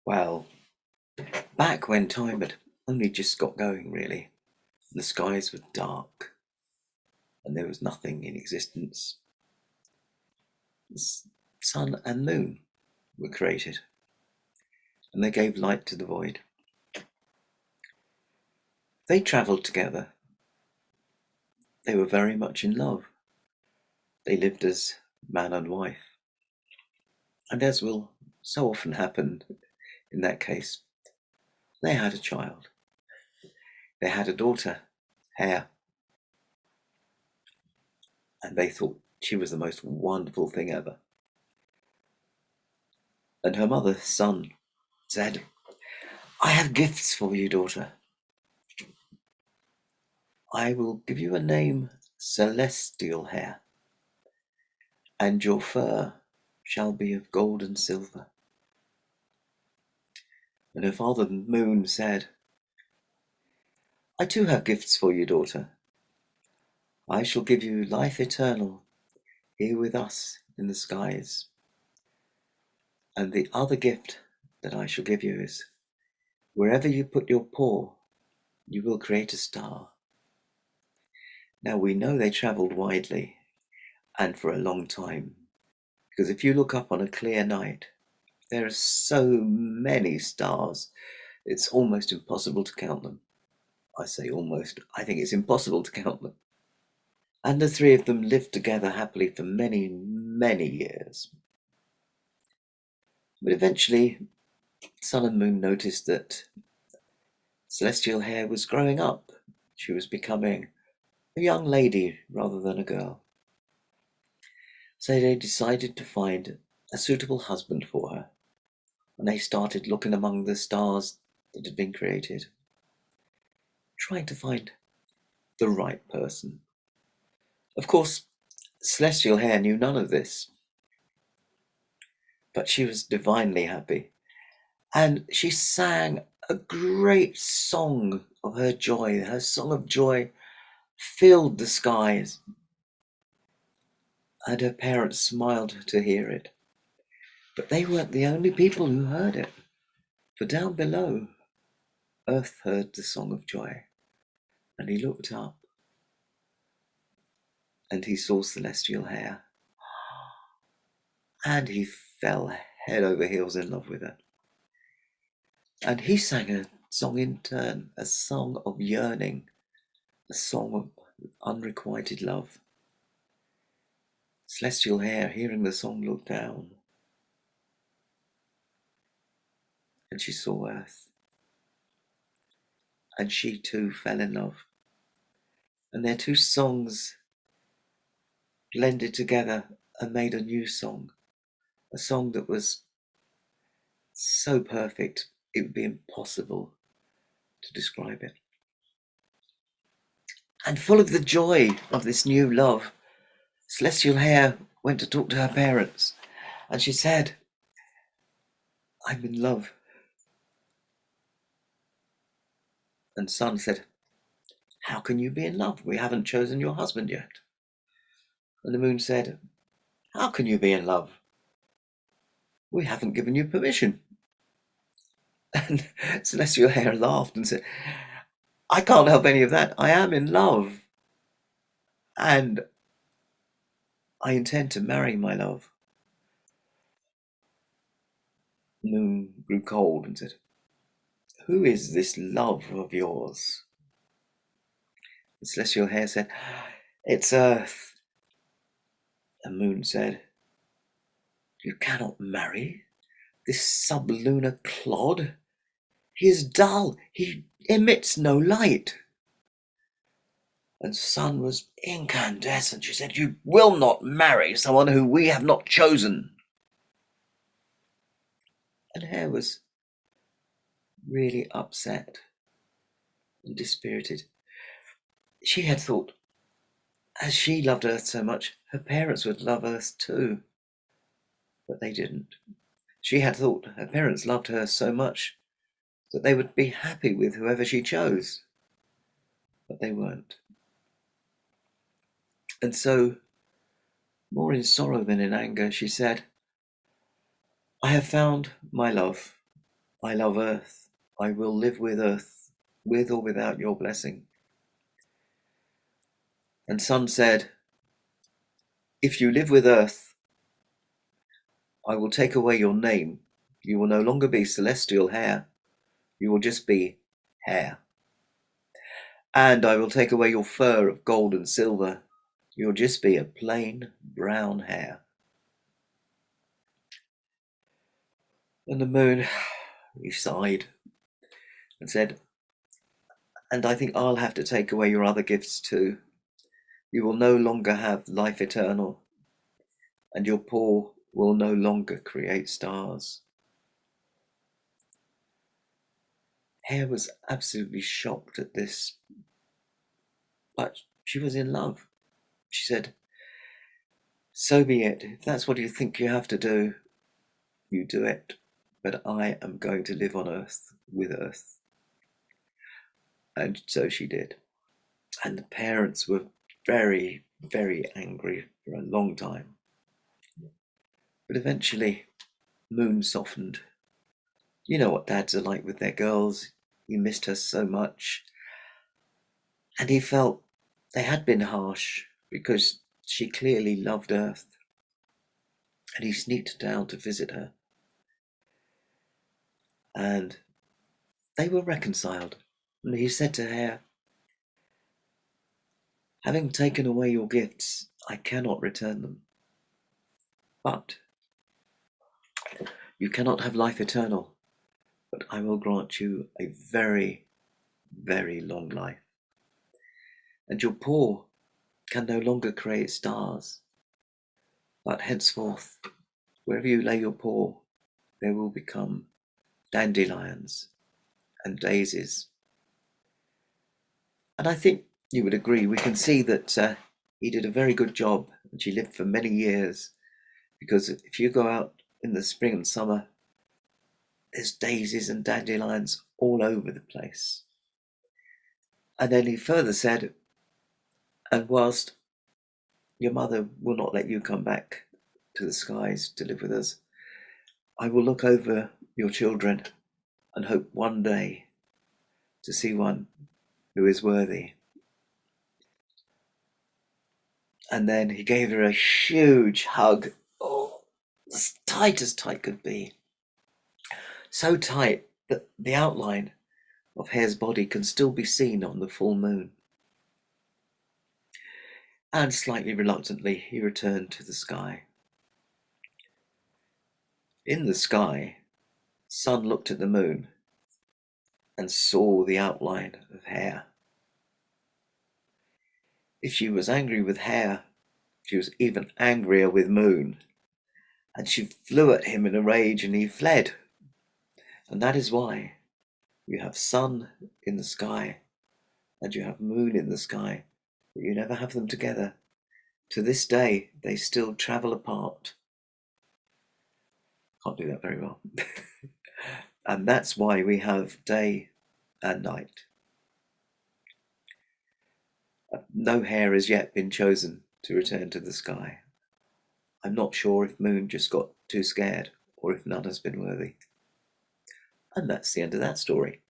Well, back when time had only just got going, really, the skies were dark and there was nothing in existence. The sun and moon were created and they gave light to the void. They travelled together. They were very much in love. They lived as man and wife. And as will so often happen in that case, they had a child. They had a daughter, Hare, and they thought she was the most wonderful thing ever. And her mother, Sun, said, "I have gifts for you, daughter. I will give you a name, Celestial Hare, and your fur shall be of gold and silver." And her father, the Moon, said, "I too have gifts for you, daughter. I shall give you life eternal here with us in the skies. And the other gift that I shall give you is, wherever you put your paw, you will create a star." Now we know they travelled widely and for a long time, because if you look up on a clear night, there are so many stars, it's almost impossible to count them. I say almost, I think it's impossible to count them. And the three of them lived together happily for many, many years. But eventually, Sun and Moon noticed that Celestial Hare was growing up. She was becoming a young lady rather than a girl. So they decided to find a suitable husband for her. And they started looking among the stars that had been created, trying to find the right person. Of course, Celestial Hare knew none of this, but she was divinely happy, and she sang a great song of her joy. Her song of joy filled the skies, and her parents smiled to hear it. But they weren't the only people who heard it, for down below, Earth heard the song of joy, and he looked up, and he saw Celestial Hare, and he fell head over heels in love with her. And he sang a song in turn, a song of yearning, a song of unrequited love. Celestial Hare, hearing the song, looked down, and she saw Earth, and she too fell in love. And their two songs blended together and made a new song, a song that was so perfect it would be impossible to describe it. And full of the joy of this new love, Celestial Hare went to talk to her parents, and she said, "I'm in love." And Sun said, "How can you be in love? We haven't chosen your husband yet." And the Moon said, "How can you be in love? We haven't given you permission." And Celestial Hare laughed and said, "I can't help any of that. I am in love, and I intend to marry my love." The Moon grew cold and said, "Who is this love of yours?" The Celestial Hare said, "It's Earth." The Moon said, "You cannot marry this sublunar clod. He is dull. He emits no light." And Sun was incandescent. She said, "You will not marry someone who we have not chosen." And Hare was really upset and dispirited. She had thought, as she loved Earth so much, her parents would love Earth too. But they didn't. She had thought her parents loved her so much that they would be happy with whoever she chose. But they weren't. And so, more in sorrow than in anger, she said, "I have found my love, I love earth. I will live with earth, with or without your blessing. And Sun said, if you live with earth, I will take away your name. You will no longer be Celestial Hare. You will just be Hare. And I will take away your fur of gold and silver. You'll just be a plain brown hare. And the moon, he sighed and said, and I think I'll have to take away your other gifts too. You will no longer have life eternal, and your paw will no longer create stars. Hare was absolutely shocked at this, but she was in love. She said, so be it. If that's what you think you have to do, you do it. But I am going to live on earth with earth. And so she did. And the parents were very, very angry for a long time. But eventually, Moon softened. You know what dads are like with their girls. He missed her so much. And he felt they had been harsh because she clearly loved Earth. And he sneaked down to visit her. And they were reconciled. And he said to Hare, having taken away your gifts, I cannot return them. But you cannot have life eternal, but I will grant you a very, very long life. And your paw can no longer create stars, but henceforth, wherever you lay your paw, there will become dandelions and daisies. And I think you would agree, we can see that he did a very good job, and she lived for many years, because if you go out in the spring and summer, there's daisies and dandelions all over the place. And then he further said, and whilst your mother will not let you come back to the skies to live with us, I will look over your children and hope one day to see one who is worthy. And then he gave her a huge hug, as tight could be. So tight that the outline of Hare's body can still be seen on the full moon. And slightly reluctantly, he returned to the sky. In the sky, Sun looked at the moon and saw the outline of Hare. If she was angry with Hare, she was even angrier with Moon, and she flew at him in a rage, and he fled. And that is why you have sun in the sky and you have moon in the sky, but you never have them together. To this day, they still travel apart. Can't do that very well. And that's why we have day and night. No hare has yet been chosen to return to the sky. I'm not sure if Moon just got too scared or if none has been worthy. And that's the end of that story.